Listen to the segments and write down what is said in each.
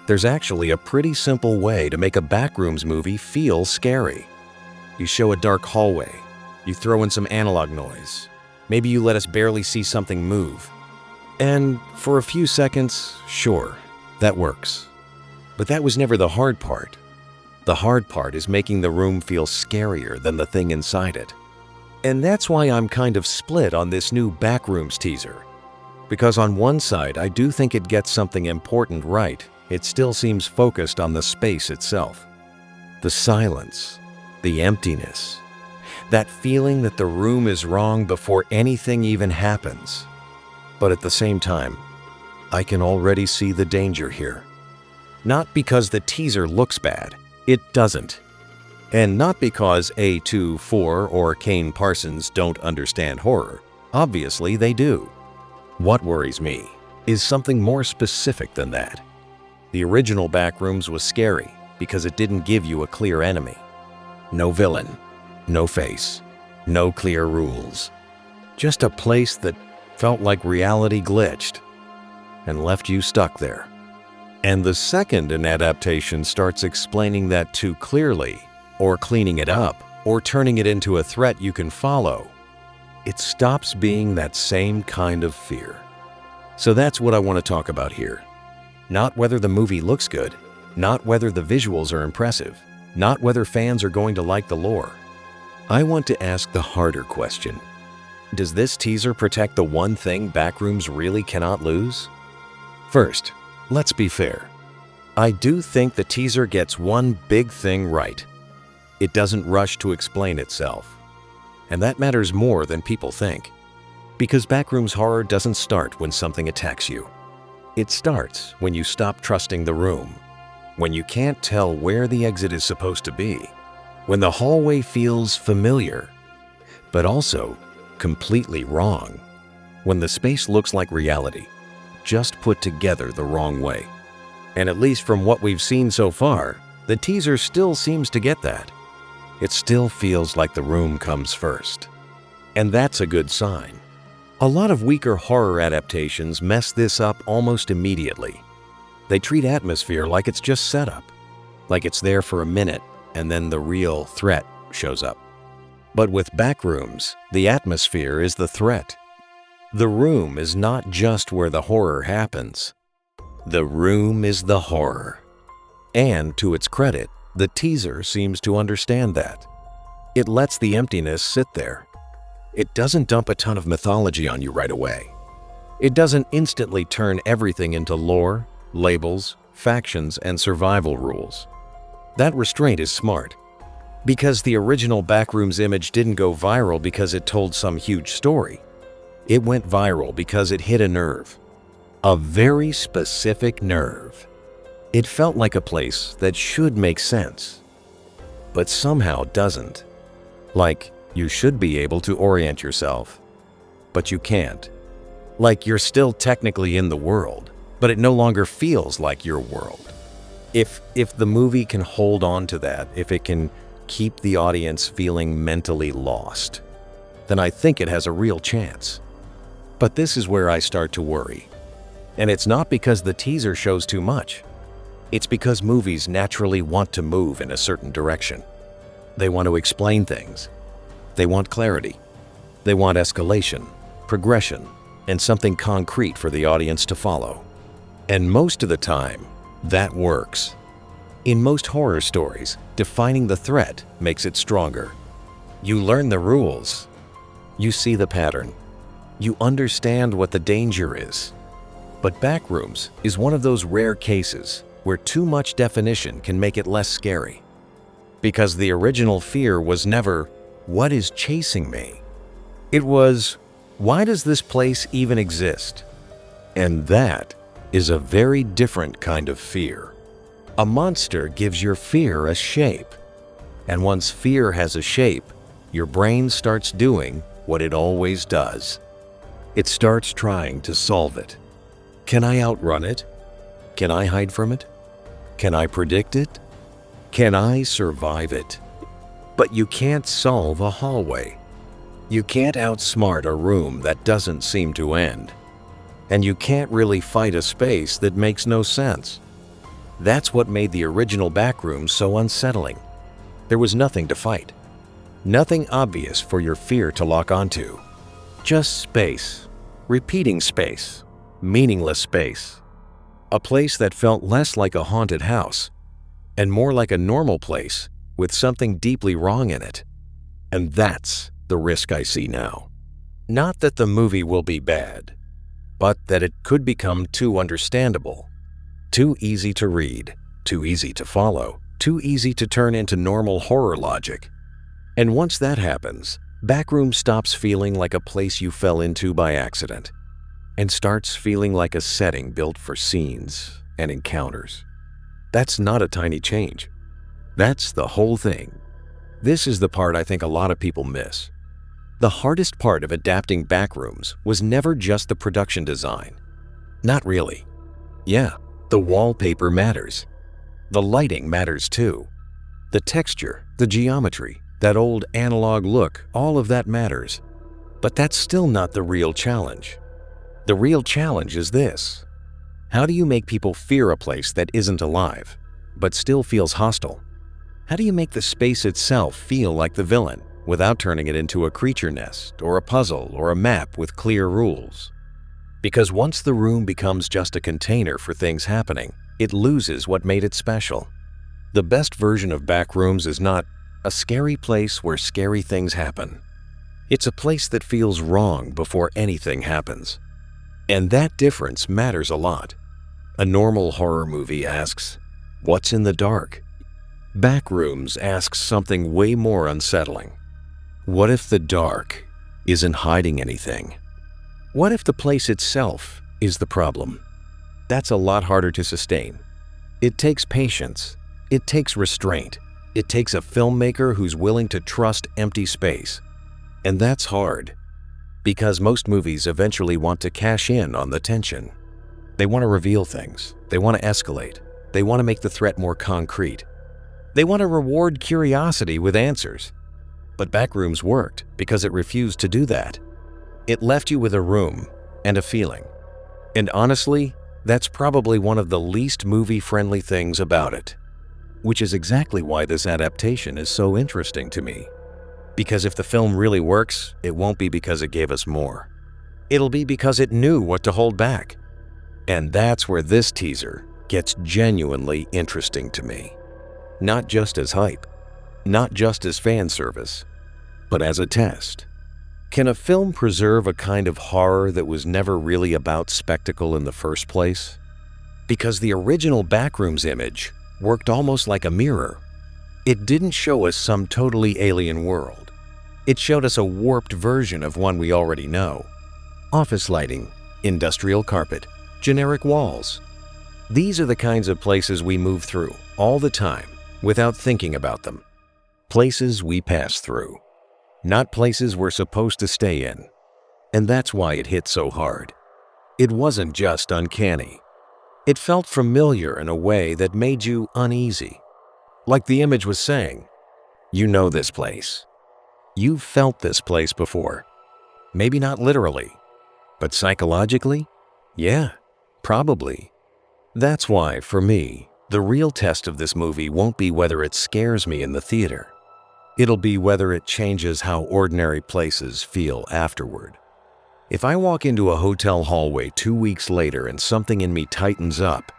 There's actually a pretty simple way to make a Backrooms movie feel scary. You show a dark hallway, you throw in some analog noise, maybe you let us barely see something move. And for a few seconds, sure, that works. But that was never the hard part. The hard part is making the room feel scarier than the thing inside it. And that's why I'm kind of split on this new Backrooms teaser. Because on one side, I do think it gets something important right. It still seems focused on the space itself. The silence, the emptiness, that feeling that the room is wrong before anything even happens. But at the same time, I can already see the danger here. Not because the teaser looks bad, it doesn't. And not because A24 or Kane Parsons don't understand horror. Obviously they do. What worries me is something more specific than that. The original Backrooms was scary because it didn't give you a clear enemy. No villain, no face, no clear rules. Just a place that felt like reality glitched and left you stuck there. And the second an adaptation starts explaining that too clearly, or cleaning it up, or turning it into a threat you can follow, it stops being that same kind of fear. So that's what I want to talk about here. Not whether the movie looks good, not whether the visuals are impressive, not whether fans are going to like the lore. I want to ask the harder question. Does this teaser protect the one thing Backrooms really cannot lose? First, let's be fair. I do think the teaser gets one big thing right. It doesn't rush to explain itself. And that matters more than people think. Because Backrooms horror doesn't start when something attacks you. It starts when you stop trusting the room, when you can't tell where the exit is supposed to be, when the hallway feels familiar, but also completely wrong, when the space looks like reality, just put together the wrong way. And at least from what we've seen so far, the teaser still seems to get that. It still feels like the room comes first. And that's a good sign. A lot of weaker horror adaptations mess this up almost immediately. They treat atmosphere like it's just set up, like it's there for a minute and then the real threat shows up. But with Backrooms, the atmosphere is the threat. The room is not just where the horror happens. The room is the horror. And to its credit, the teaser seems to understand that. It lets the emptiness sit there. It doesn't dump a ton of mythology on you right away. It doesn't instantly turn everything into lore, labels, factions, and survival rules. That restraint is smart. Because the original Backrooms image didn't go viral because it told some huge story. It went viral because it hit a nerve. A very specific nerve. It felt like a place that should make sense, but somehow doesn't. Like, you should be able to orient yourself, but you can't. Like you're still technically in the world, but it no longer feels like your world. If the movie can hold on to that, if it can keep the audience feeling mentally lost, then I think it has a real chance. But this is where I start to worry. And it's not because the teaser shows too much. It's because movies naturally want to move in a certain direction. They want to explain things. They want clarity. They want escalation, progression, and something concrete for the audience to follow. And most of the time, that works. In most horror stories, defining the threat makes it stronger. You learn the rules. You see the pattern. You understand what the danger is. But Backrooms is one of those rare cases where too much definition can make it less scary. Because the original fear was never, what is chasing me? It was, why does this place even exist? And that is a very different kind of fear. A monster gives your fear a shape. And once fear has a shape, your brain starts doing what it always does. It starts trying to solve it. Can I outrun it? Can I hide from it? Can I predict it? Can I survive it? But you can't solve a hallway. You can't outsmart a room that doesn't seem to end. And you can't really fight a space that makes no sense. That's what made the original Backrooms so unsettling. There was nothing to fight. Nothing obvious for your fear to lock onto. Just space. Repeating space. Meaningless space. A place that felt less like a haunted house and more like a normal place with something deeply wrong in it. And that's the risk I see now. Not that the movie will be bad, but that it could become too understandable, too easy to read, too easy to follow, too easy to turn into normal horror logic. And once that happens, Backrooms stops feeling like a place you fell into by accident and starts feeling like a setting built for scenes and encounters. That's not a tiny change. That's the whole thing. This is the part I think a lot of people miss. The hardest part of adapting Backrooms was never just the production design. Not really. Yeah, the wallpaper matters. The lighting matters too. The texture, the geometry, that old analog look, all of that matters. But that's still not the real challenge. The real challenge is this. How do you make people fear a place that isn't alive, but still feels hostile? How do you make the space itself feel like the villain without turning it into a creature nest or a puzzle or a map with clear rules? Because once the room becomes just a container for things happening, it loses what made it special. The best version of Backrooms is not a scary place where scary things happen. It's a place that feels wrong before anything happens. And that difference matters a lot. A normal horror movie asks, "What's in the dark?" Backrooms asks something way more unsettling. What if the dark isn't hiding anything? What if the place itself is the problem? That's a lot harder to sustain. It takes patience. It takes restraint. It takes a filmmaker who's willing to trust empty space. And that's hard, because most movies eventually want to cash in on the tension. They want to reveal things. They want to escalate. They want to make the threat more concrete. They want to reward curiosity with answers. But Backrooms worked because it refused to do that. It left you with a room and a feeling. And honestly, that's probably one of the least movie-friendly things about it. Which is exactly why this adaptation is so interesting to me. Because if the film really works, it won't be because it gave us more. It'll be because it knew what to hold back. And that's where this teaser gets genuinely interesting to me. Not just as hype, not just as fan service, but as a test. Can a film preserve a kind of horror that was never really about spectacle in the first place? Because the original Backrooms image worked almost like a mirror. It didn't show us some totally alien world. It showed us a warped version of one we already know. Office lighting, industrial carpet, generic walls. These are the kinds of places we move through all the time without thinking about them. Places we pass through, not places we're supposed to stay in. And that's why it hit so hard. It wasn't just uncanny. It felt familiar in a way that made you uneasy. Like the image was saying, you know this place. You've felt this place before. Maybe not literally, but psychologically? Yeah, probably. That's why, for me, the real test of this movie won't be whether it scares me in the theater. It'll be whether it changes how ordinary places feel afterward. If I walk into a hotel hallway 2 weeks later and something in me tightens up,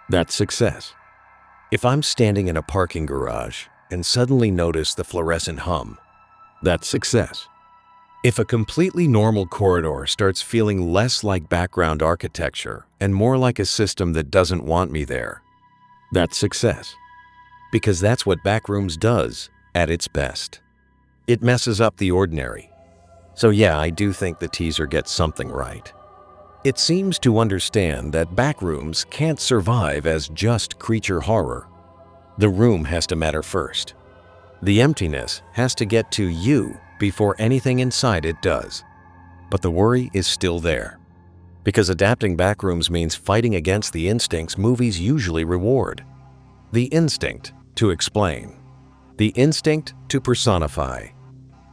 that's success. If I'm standing in a parking garage and suddenly notice the fluorescent hum, that's success. If a completely normal corridor starts feeling less like background architecture and more like a system that doesn't want me there, that's success. Because that's what Backrooms does at its best. It messes up the ordinary. So yeah, I do think the teaser gets something right. It seems to understand that Backrooms can't survive as just creature horror. The room has to matter first. The emptiness has to get to you before anything inside it does. But the worry is still there. Because adapting Backrooms means fighting against the instincts movies usually reward. The instinct to explain. The instinct to personify.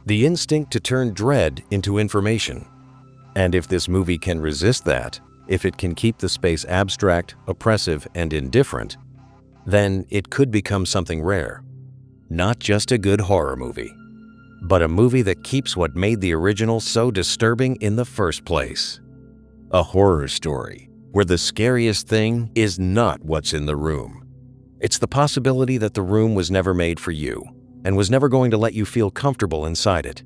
The instinct to turn dread into information. And if this movie can resist that, if it can keep the space abstract, oppressive, and indifferent, then it could become something rare. Not just a good horror movie, but a movie that keeps what made the original so disturbing in the first place. A horror story where the scariest thing is not what's in the room. It's the possibility that the room was never made for you and was never going to let you feel comfortable inside it.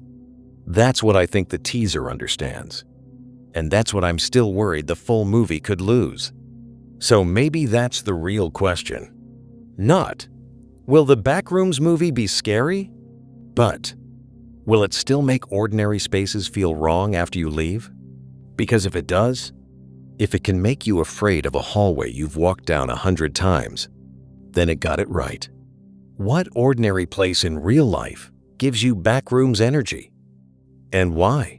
That's what I think the teaser understands. And that's what I'm still worried the full movie could lose. So maybe that's the real question. Not, will the Backrooms movie be scary? But, will it still make ordinary spaces feel wrong after you leave? Because if it does, if it can make you afraid of a hallway you've walked down 100 times, then it got it right. What ordinary place in real life gives you Backrooms energy? And why?